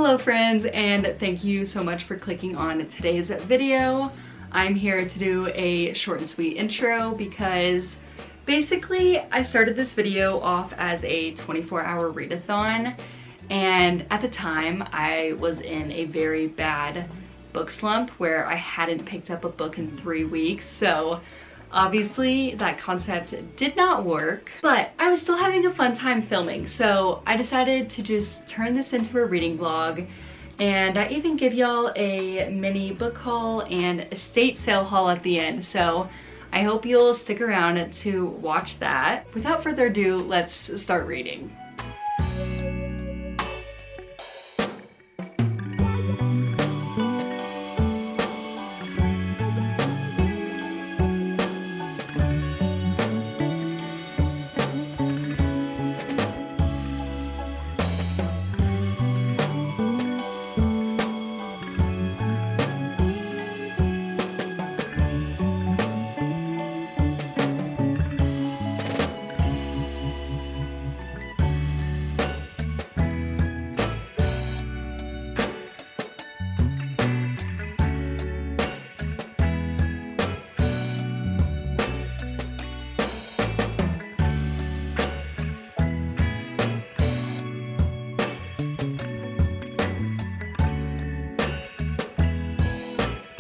Hello friends, and thank you so much for clicking on today's video. I'm here to do a short and sweet intro because basically I started this video off as a 24-hour readathon, and at the time I was in a very bad book slump where I hadn't picked up a book in 3 weeks, so obviously that concept did not work, but I was still having a fun time filming, so I decided to just turn this into a reading vlog, and I even give y'all a mini book haul and estate sale haul at the end, so I hope you'll stick around to watch that. Without further ado, let's start reading.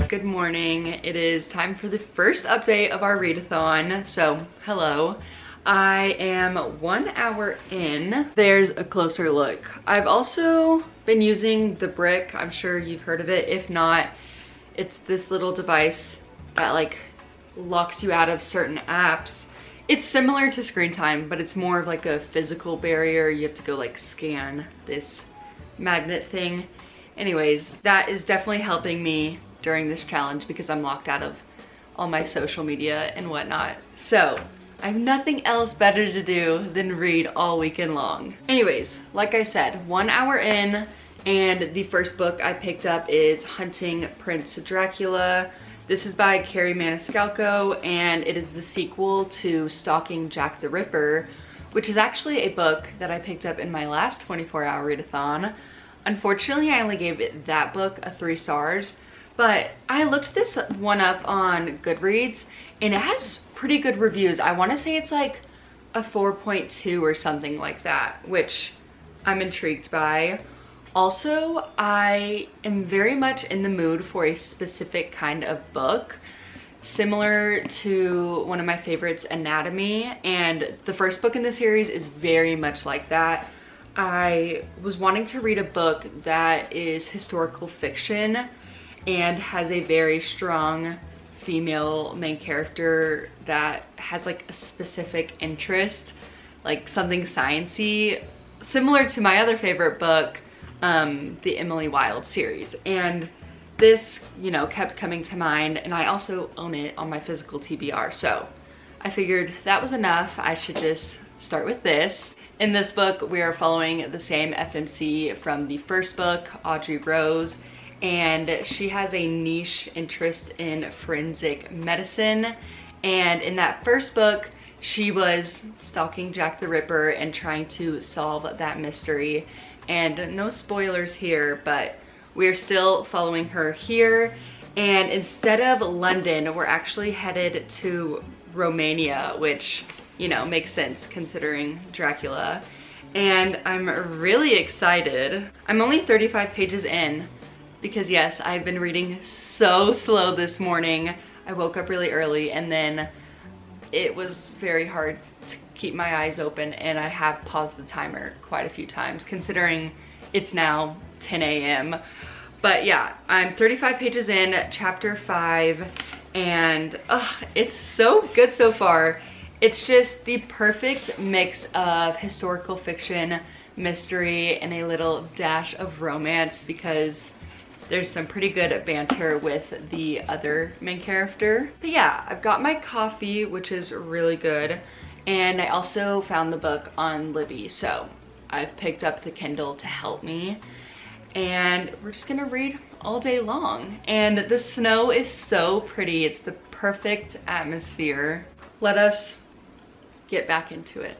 Good morning. It is time for the first update of our readathon. So, hello. I am 1 hour in. There's a closer look. I've also been using the Brick. I'm sure you've heard of it. If not, it's this little device that like locks you out of certain apps. It's similar to Screen Time, but it's more of like a physical barrier. You have to go like scan this magnet thing. Anyways, that is definitely helping me during this challenge because I'm locked out of all my social media and whatnot. So I have nothing else better to do than read all weekend long. Anyways, like I said, 1 hour in, and the first book I picked up is Hunting Prince Dracula. This is by Carrie Maniscalco, and it is the sequel to Stalking Jack the Ripper, which is actually a book that I picked up in my last 24-hour readathon. Unfortunately, I only gave that book a 3 stars, but I looked this one up on Goodreads and it has pretty good reviews. I want to say it's like a 4.2 or something like that, which I'm intrigued by. Also, I am very much in the mood for a specific kind of book, similar to one of my favorites, Anatomy, and the first book in the series is very much like that. I was wanting to read a book that is historical fiction and has a very strong female main character that has like a specific interest, like something sciencey, similar to my other favorite book, the Emily Wilde series. And this, you know, kept coming to mind, and I also own it on my physical TBR, so I figured that was enough. I should just start with this. In this book, we are following the same FMC from the first book, Audrey Rose, and she has a niche interest in forensic medicine. And in that first book, she was stalking Jack the Ripper and trying to solve that mystery. And no spoilers here, but we're still following her here. And instead of London, we're actually headed to Romania, which, you know, makes sense considering Dracula. And I'm really excited. I'm only 35 pages in because yes, I've been reading so slow this morning. I woke up really early and then it was very hard to keep my eyes open, and I have paused the timer quite a few times considering it's now 10 a.m. But yeah, I'm 35 pages in, chapter 5, and it's so good so far. It's just the perfect mix of historical fiction, mystery, and a little dash of romance because there's some pretty good banter with the other main character. But yeah, I've got my coffee, which is really good, and I also found the book on Libby, so I've picked up the Kindle to help me, and we're just gonna read all day long. And the snow is so pretty. It's the perfect atmosphere. Let us get back into it.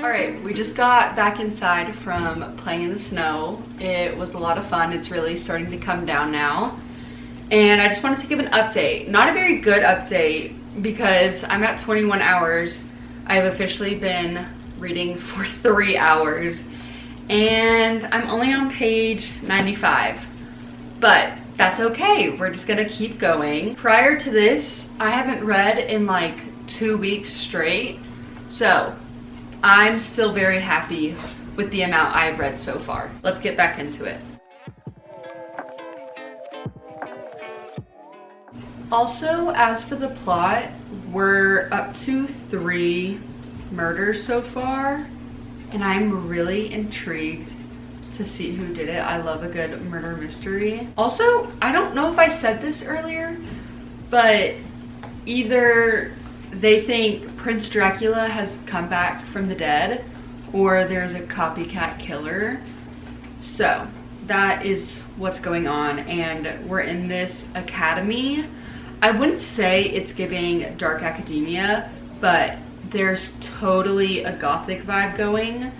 All right, we just got back inside from playing in the snow. It was a lot of fun. It's really starting to come down now. And I just wanted to give an update. Not a very good update because I'm at 21 hours. I have officially been reading for 3 hours and I'm only on page 95. But that's okay. We're just gonna keep going. Prior to this, I haven't read in like 2 weeks straight. So I'm still very happy with the amount I've read so far. Let's get back into it. Also, as for the plot, we're up to 3 murders so far, and I'm really intrigued to see who did it. I love a good murder mystery. Also, I don't know if I said this earlier, but either they think Prince Dracula has come back from the dead or there's a copycat killer. So that is what's going on, and we're in this academy. I wouldn't say it's giving dark academia, but there's totally a gothic vibe going.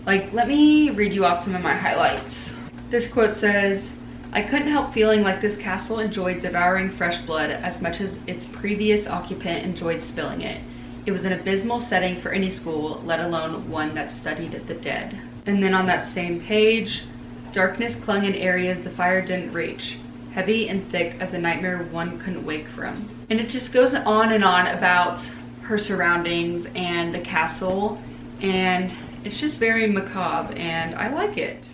Like, let me read you off some of my highlights. This quote says, "I couldn't help feeling like this castle enjoyed devouring fresh blood as much as its previous occupant enjoyed spilling it. It was an abysmal setting for any school, let alone one that studied the dead." And then on that same page, "Darkness clung in areas the fire didn't reach, heavy and thick as a nightmare one couldn't wake from." And it just goes on and on about her surroundings and the castle, and it's just very macabre, and I like it.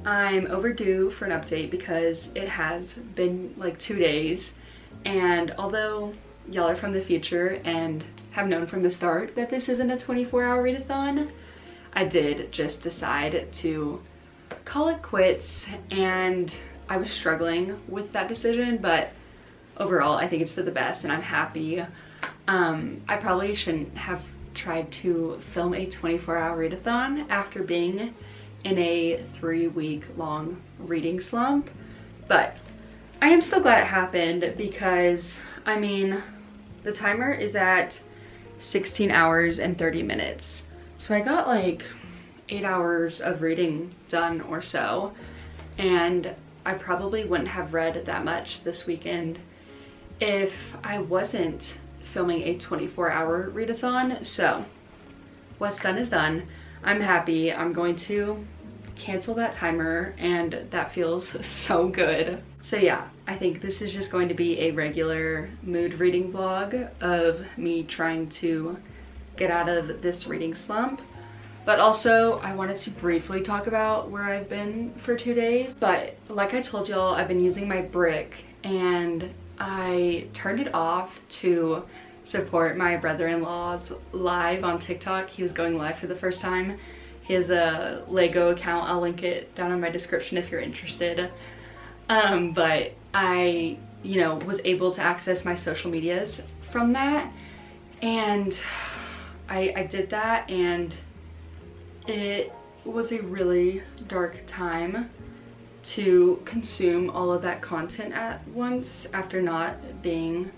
I'm overdue for an update because it has been like 2 days, and although y'all are from the future and have known from the start that this isn't a 24-hour readathon, I did just decide to call it quits, and I was struggling with that decision, but overall I think it's for the best and I'm happy. I probably shouldn't have tried to film a 24-hour readathon after being in a 3-week-long reading slump, but I am still glad it happened because, I mean, the timer is at 16 hours and 30 minutes. So I got like 8 hours of reading done or so, and I probably wouldn't have read that much this weekend if I wasn't filming a 24-hour readathon. So what's done is done. I'm happy. I'm going to cancel that timer, and that feels so good. So yeah, I think this is just going to be a regular mood reading vlog of me trying to get out of this reading slump. But also, I wanted to briefly talk about where I've been for 2 days. But like I told y'all, I've been using my brick, and I turned it off to support my brother-in-law's live on TikTok. He was going live for the first time. He has a Lego account. I'll link it down in my description if you're interested. But I, was able to access my social medias from that, and I did that, and it was a really dark time to consume all of that content at once after not being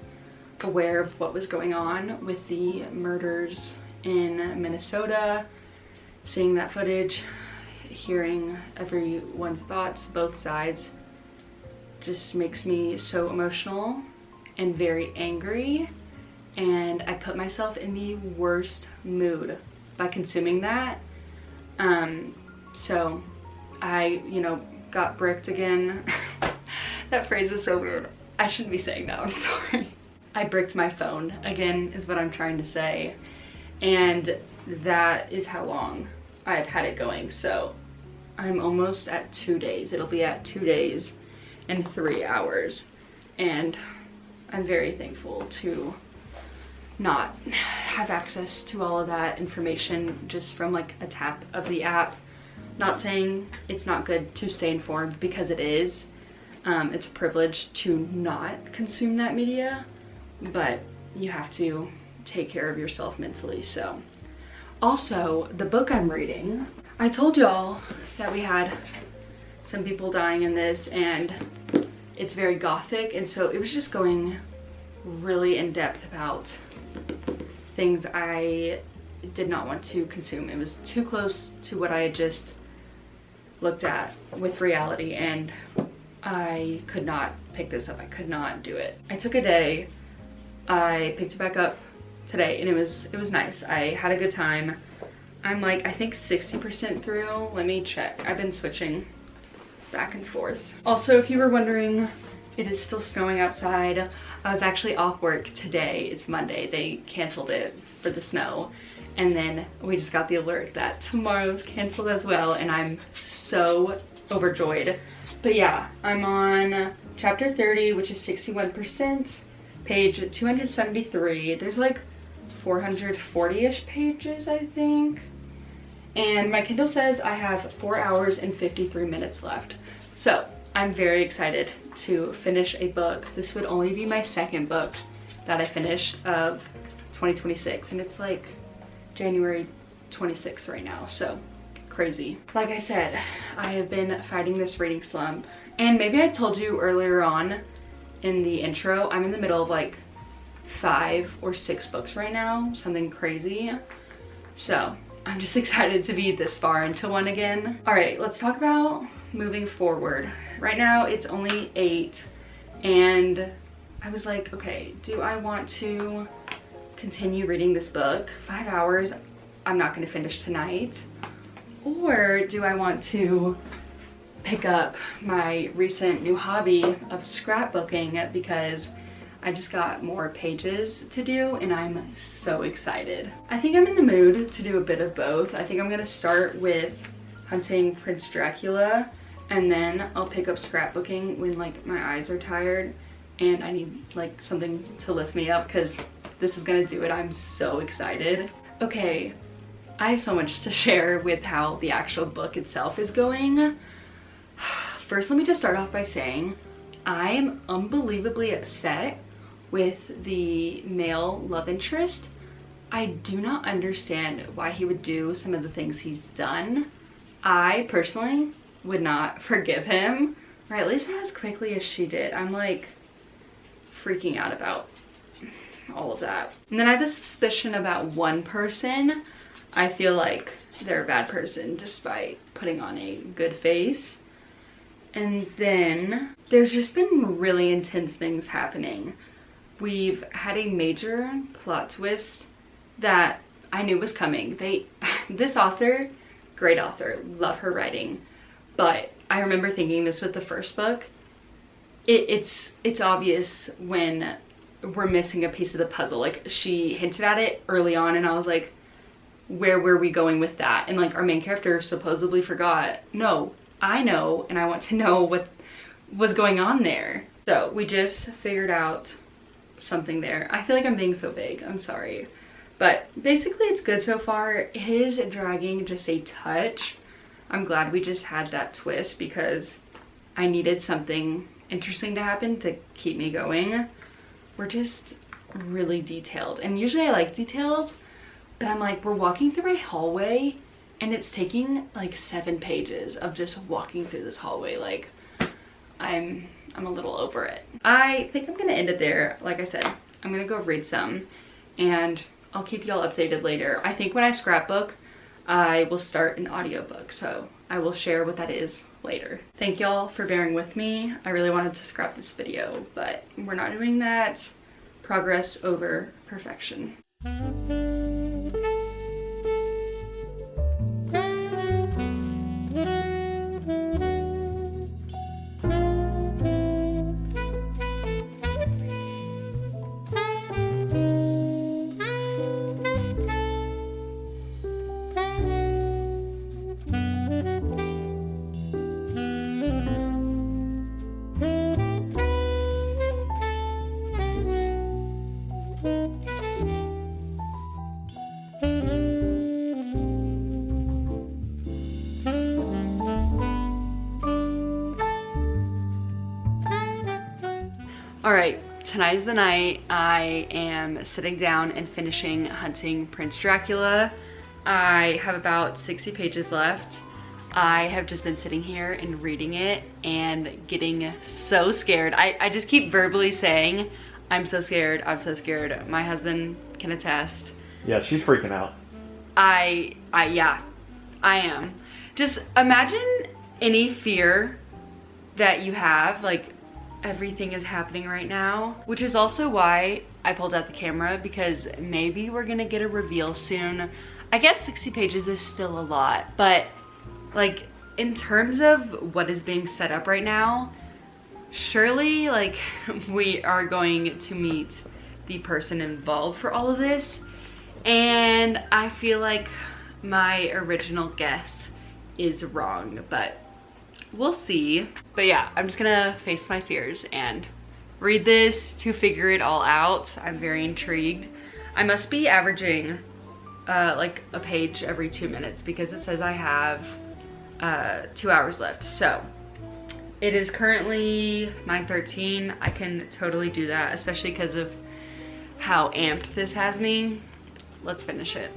aware of what was going on with the murders in Minnesota. Seeing that footage, hearing everyone's thoughts, both sides, just makes me so emotional and very angry, and I put myself in the worst mood by consuming that. So I, got bricked again. That phrase is so weird. I shouldn't be saying that, I'm sorry. I bricked my phone again is what I'm trying to say, and that is how long I've had it going. So I'm almost at 2 days. It'll be at 2 days and 3 hours, and I'm very thankful to not have access to all of that information just from like a tap of the app. Not saying it's not good to stay informed, because it is. It's a privilege to not consume that media, but you have to take care of yourself mentally. So also the book I'm reading, I told y'all that we had some people dying in this, and it's very gothic, and so it was just going really in depth about things I did not want to consume. It was too close to what I had just looked at with reality, and I could not pick this up. I could not do it. I took a day. I picked it back up today, and it was nice. I had a good time. I'm like, I think 60% through. Let me check. I've been switching back and forth. Also, if you were wondering, it is still snowing outside. I was actually off work today. It's Monday. They canceled it for the snow. And then we just got the alert that tomorrow's canceled as well, and I'm so overjoyed. But yeah, I'm on chapter 30, which is 61%, page 273. There's like 440-ish pages, I think. And my Kindle says I have 4 hours and 53 minutes left. So I'm very excited to finish a book. This would only be my second book that I finish of 2026, and it's like January 26th right now, so crazy. Like I said, I have been fighting this reading slump, and maybe I told you earlier on in the intro, I'm in the middle of like 5 or 6 books right now, something crazy. So I'm just excited to be this far into one again. All right, let's talk about moving forward. Right now it's only 8, and I was like, okay, do I want to continue reading this book? 5 hours, I'm not gonna finish tonight. Or do I want to pick up my recent new hobby of scrapbooking, because I just got more pages to do and I'm so excited. I think I'm in the mood to do a bit of both. I think I'm gonna start with hunting Prince Dracula, and then I'll pick up scrapbooking when like my eyes are tired and I need like something to lift me up, because this is gonna do it. I'm so excited. Okay, I have so much to share with how the actual book itself is going. First, let me just start off by saying I'm unbelievably upset with the male love interest. I do not understand why he would do some of the things he's done. I personally would not forgive him, or at least not as quickly as she did. I'm like freaking out about all of that. And then I have a suspicion about one person. I feel like they're a bad person despite putting on a good face. And then there's just been really intense things happening. We've had a major plot twist that I knew was coming. This author, great author, love her writing. But I remember thinking this with the first book. It's obvious when we're missing a piece of the puzzle. Like, she hinted at it early on and I was like, where were we going with that? And like, our main character supposedly forgot. No, I know, and I want to know what was going on there. So we just figured out something there. I feel like I'm being so vague, I'm sorry. But basically it's good so far. It is dragging just a touch. I'm glad we just had that twist because I needed something interesting to happen to keep me going. We're just really detailed, and usually I like details, but I'm like, we're walking through a hallway and it's taking like 7 pages of just walking through this hallway. Like, I'm a little over it. I think I'm gonna end it there. Like I said, I'm gonna go read some and I'll keep y'all updated later. I think when I scrapbook, I will start an audiobook, so I will share what that is later. Thank y'all for bearing with me. I really wanted to scrap this video, but we're not doing that. Progress over perfection. All right, tonight is the night. I am sitting down and finishing Hunting Prince Dracula. I have about 60 pages left. I have just been sitting here and reading it and getting so scared. I just keep verbally saying, I'm so scared, I'm so scared. My husband can attest. Yeah, she's freaking out. Yeah, I am. Just imagine any fear that you have, like everything is happening right now, which is also why I pulled out the camera, because maybe we're gonna get a reveal soon. I guess 60 pages is still a lot, but like in terms of what is being set up right now, surely like we are going to meet the person involved for all of this, and I feel like my original guess is wrong, but we'll see. But yeah, I'm just gonna face my fears and read this to figure it all out. I'm very intrigued. I must be averaging like a page every 2 minutes, because it says I have 2 hours left. So it is currently 9:13. I can totally do that, especially because of how amped this has me. Let's finish it.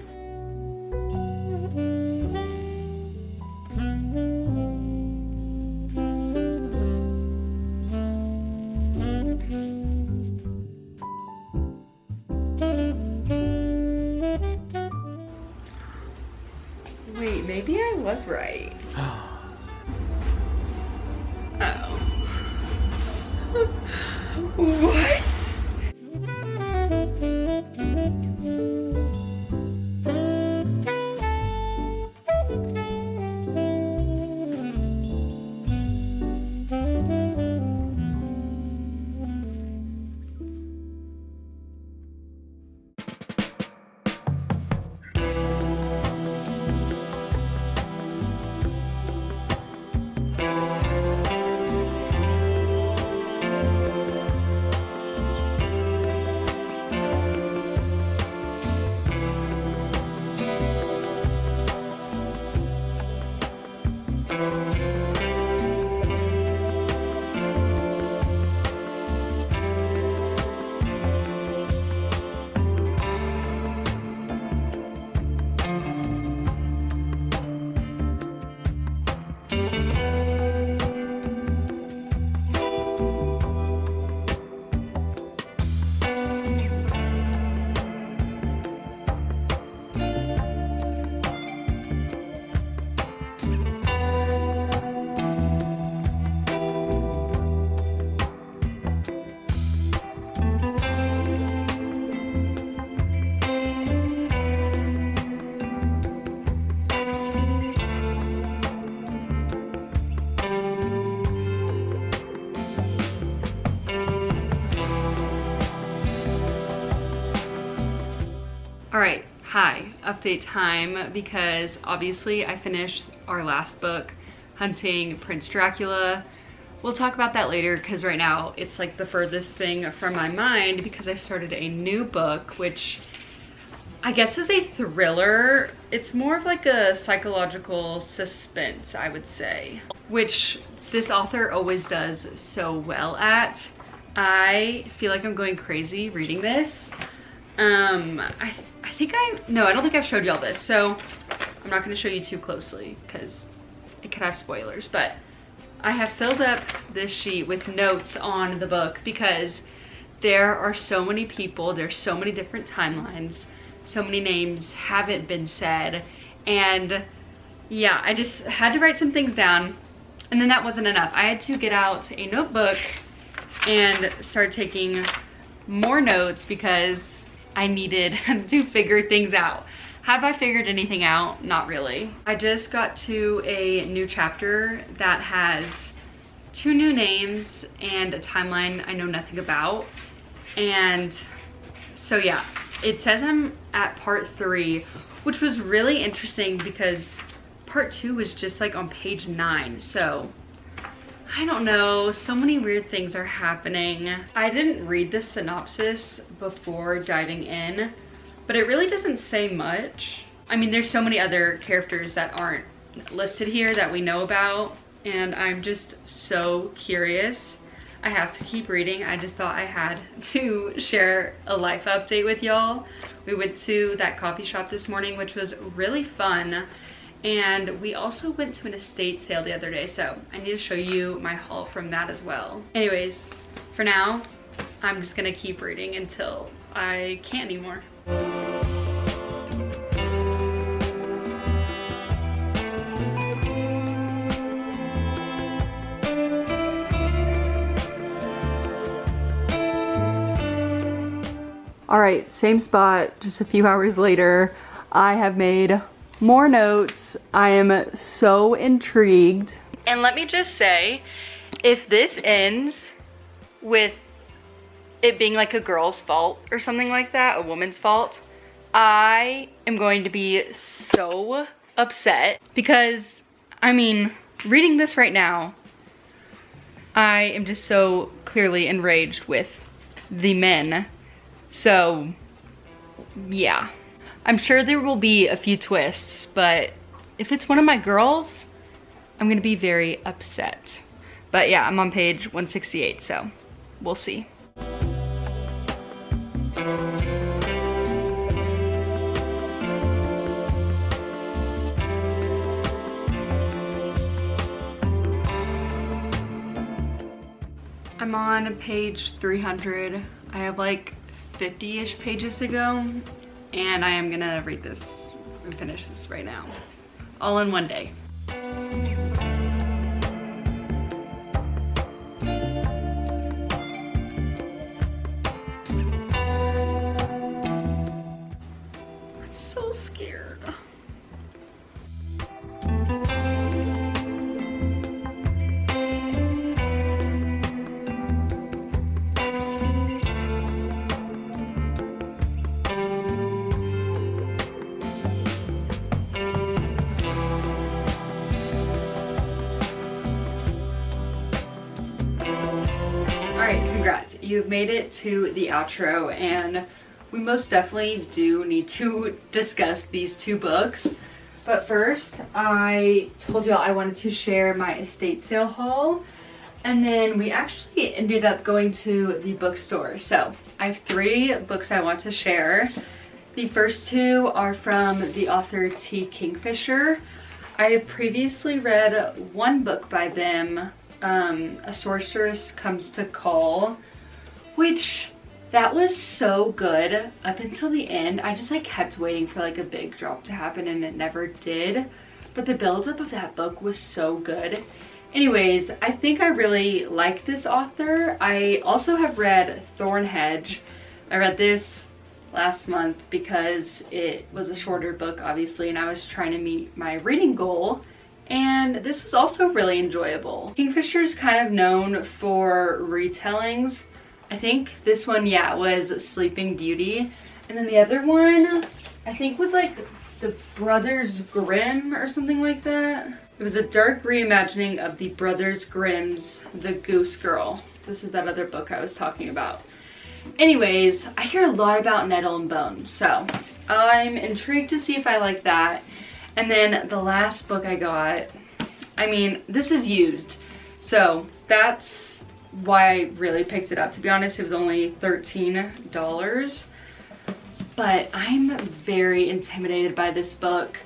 Wait, maybe I was right. Oh. What? All right, hi, update time, because obviously I finished our last book, Hunting Prince Dracula. We'll talk about that later, because right now it's like the furthest thing from my mind, because I started a new book, which I guess is a thriller. It's more of like a psychological suspense, I would say, which this author always does so well at. I feel like I'm going crazy reading this. I don't think I've showed y'all this, so I'm not going to show you too closely because it could have spoilers, but I have filled up this sheet with notes on the book because there are so many people, there's so many different timelines, so many names haven't been said, and yeah, I just had to write some things down, and then that wasn't enough. I had to get out a notebook and start taking more notes because I needed to figure things out. Have I figured anything out? Not really. I just got to a new chapter that has 2 new names and a timeline I know nothing about. And so yeah, it says I'm at part 3, which was really interesting because part 2 was just like on page 9. So I don't know, so many weird things are happening. I didn't read the synopsis before diving in, but it really doesn't say much. I mean, there's so many other characters that aren't listed here that we know about, and I'm just so curious. I have to keep reading. I just thought I had to share a life update with y'all. We went to that coffee shop this morning, which was really fun. And we also went to an estate sale the other day, so I need to show you my haul from that as well. Anyways, for now, I'm just gonna keep reading until I can't anymore. All right, same spot, just a few hours later. I have made more notes. I am so intrigued. And let me just say, if this ends with it being like a girl's fault or something like that, a woman's fault, I am going to be so upset because, I mean, reading this right now, I am just so clearly enraged with the men. So, yeah. I'm sure there will be a few twists, but if it's one of my girls, I'm gonna be very upset. But yeah, I'm on page 168, so we'll see. I'm on page 300. I have like 50-ish pages to go, and I am gonna read this and finish this right now, all in one day. I'm so scared. Congrats, you've made it to the outro, and we most definitely do need to discuss these two books. But first, I told y'all I wanted to share my estate sale haul, and then we actually ended up going to the bookstore. So I have 3 books I want to share. The first 2 are from the author T. Kingfisher. I have previously read one book by them, A Sorceress Comes to Call, which that was so good up until the end. I just like kept waiting for like a big drop to happen, and it never did. But the buildup of that book was so good. Anyways, I think I really like this author. I also have read Thornhedge. I read this last month because it was a shorter book, obviously, and I was trying to meet my reading goal. And this was also really enjoyable. Kingfisher's kind of known for retellings. I think this one, yeah, was Sleeping Beauty. And then the other one, I think was like the Brothers Grimm or something like that. It was a dark reimagining of the Brothers Grimm's The Goose Girl. This is that other book I was talking about. Anyways, I hear a lot about Nettle and Bone, so I'm intrigued to see if I like that. And then the last book I got, I mean, this is used, so that's why I really picked it up. To be honest, it was only $13, but I'm very intimidated by this book.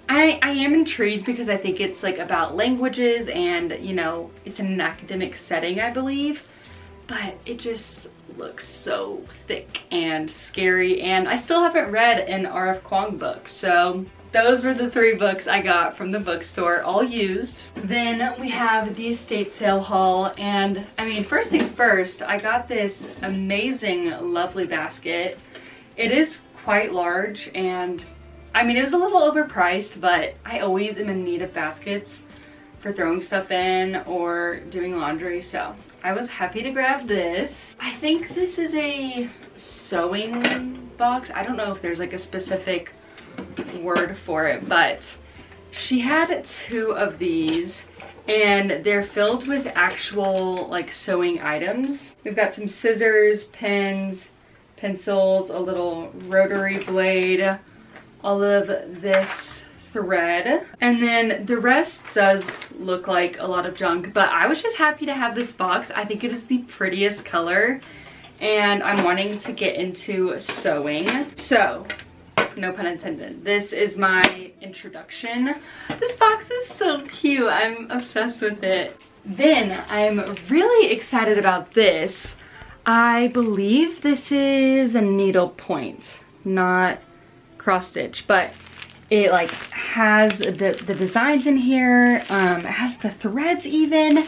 I am intrigued because I think it's like about languages, and you know, it's in an academic setting, I believe, but it just looks so thick and scary, and I still haven't read an R.F. Kuang book, so those were the 3 books I got from the bookstore, all used. Then we have the estate sale haul, and I mean, first things first, I got this amazing lovely basket. It is quite large, and I mean, it was a little overpriced, but I always am in need of baskets for throwing stuff in or doing laundry, so I was happy to grab this. I think this is a sewing box. I don't know if there's like a specific word for it, but she had 2 of these, and they're filled with actual like sewing items. We've got some scissors, pins, pencils, a little rotary blade, all of this thread. And then the rest does look like a lot of junk, but I was just happy to have this box. I think it is the prettiest color, and I'm wanting to get into sewing. So, no pun intended, this is my introduction. This box is so cute. I'm obsessed with it. Then I'm really excited about this. I believe this is a needle point, not cross stitch, but it like has the designs in here. It has the threads even,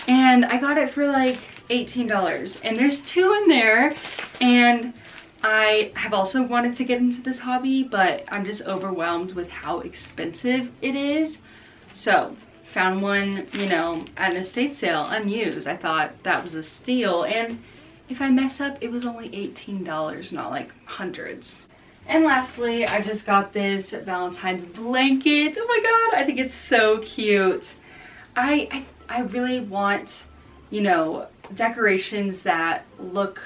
and I got it for like $18, and there's 2 in there. And I have also wanted to get into this hobby, but I'm just overwhelmed with how expensive it is. So found one, you know, at an estate sale unused. I thought that was a steal, and if I mess up, it was only $18, not like hundreds. And lastly, I just got this Valentine's blanket. Oh my god, I think it's so cute. I really want, you know, decorations that look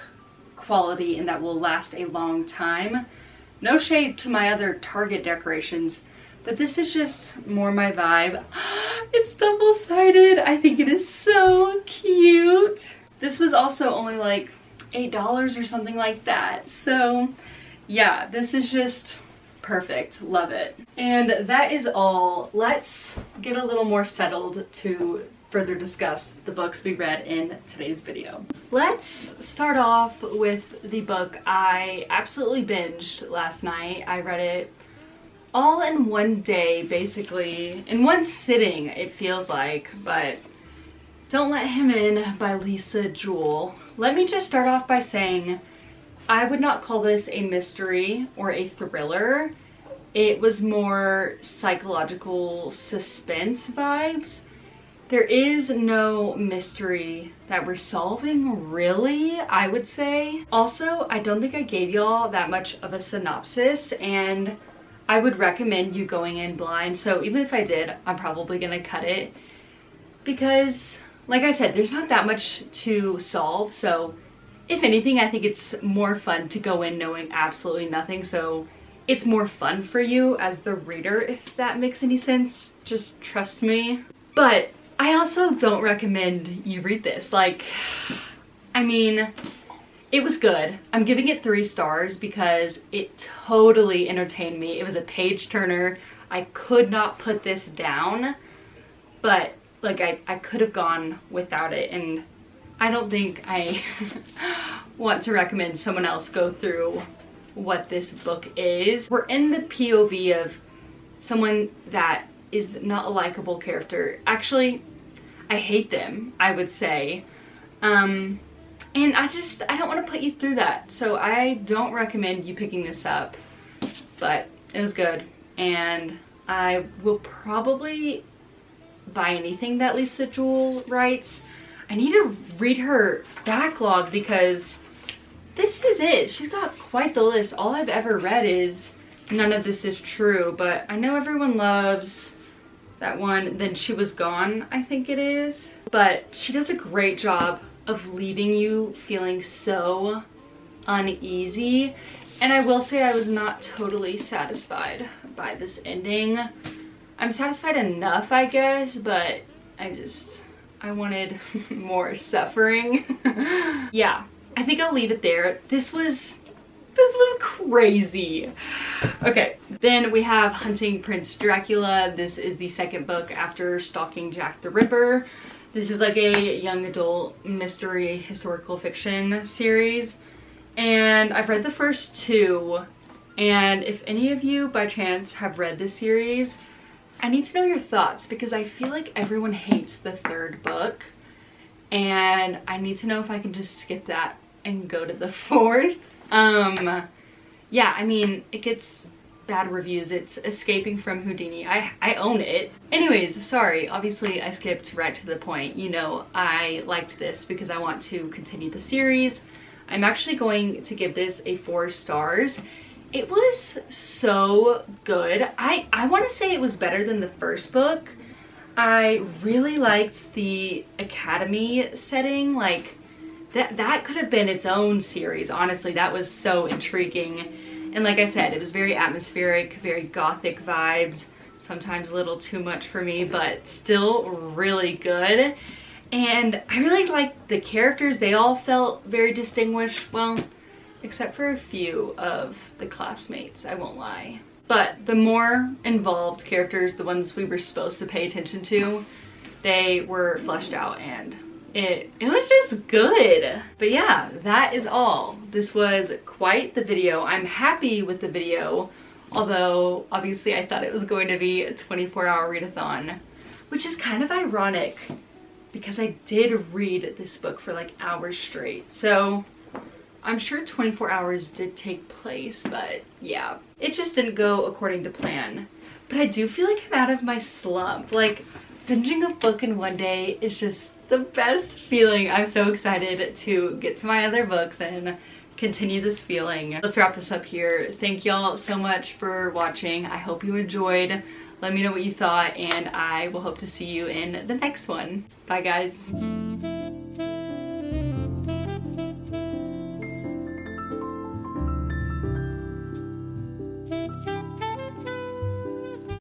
quality and that will last a long time. No shade to my other Target decorations, but this is just more my vibe. It's double-sided. I think it is so cute. This was also only like $8 or something like that. So yeah, this is just perfect. Love it. And that is all. Let's get a little more settled to further discuss the books we read in today's video. Let's start off with the book I absolutely binged last night. I read it all in one day, basically. In one sitting, it feels like, but Don't Let Him In by Lisa Jewell. Let me just start off by saying I would not call this a mystery or a thriller. It was more psychological suspense vibes. There is no mystery that we're solving, really, I would say. Also, I don't think I gave y'all that much of a synopsis, and I would recommend you going in blind. So even if I did, I'm probably gonna cut it because, like I said, there's not that much to solve. So if anything, I think it's more fun to go in knowing absolutely nothing. So it's more fun for you as the reader, if that makes any sense. Just trust me. But I also don't recommend you read this. Like, I mean, it was good. I'm giving it 3 stars because it totally entertained me. It was a page turner. I could not put this down, but like I could have gone without it, and I don't think I want to recommend someone else go through what this book is. We're in the POV of someone that is not a likable character. Actually, I hate them, I would say. And I don't want to put you through that. So I don't recommend you picking this up, but it was good. And I will probably buy anything that Lisa Jewell writes. I need to read her backlog because this is it. She's got quite the list. All I've ever read is None of This Is True, but I know everyone loves that one, Then She Was Gone, I think it is. But she does a great job of leaving you feeling so uneasy. And I will say I was not totally satisfied by this ending. I'm satisfied enough, I guess, but I wanted more suffering. Yeah, I think I'll leave it there. This was crazy. Okay, then we have Hunting Prince Dracula. This is the second book after Stalking Jack the Ripper. This is like a young adult mystery historical fiction series, and I've read the first 2, and if any of you by chance have read this series, I need to know your thoughts because I feel like everyone hates the 3rd book, and I need to know if I can just skip that and go to the 4th. Yeah, I mean, it gets bad reviews. It's Escaping from Houdini. I own it. Anyways, sorry, obviously I skipped right to the point. You know, I liked this because I want to continue the series. I'm actually going to give this a 4 stars. It was so good. I want to say it was better than the first book. I really liked the academy setting. Like, that could have been its own series, honestly. That was so intriguing. And like I said, it was very atmospheric, very gothic vibes. sometimes a little too much for me, but still really good. And I really liked the characters. They all felt very distinguished. Well, except for a few of the classmates, I won't lie. But the more involved characters, the ones we were supposed to pay attention to, they were fleshed out, and it was just good. But yeah, that is all. This was quite the video. I'm happy with the video, although obviously I thought it was going to be a 24-hour readathon, which is kind of ironic because I did read this book for like hours straight. So I'm sure 24 hours did take place, but yeah, it just didn't go according to plan. But I do feel like I'm out of my slump. Like, binging a book in one day is just the best feeling. I'm so excited to get to my other books and continue this feeling. Let's wrap this up here. Thank y'all so much for watching. I hope you enjoyed. Let me know what you thought, and I will hope to see you in the next one. Bye guys.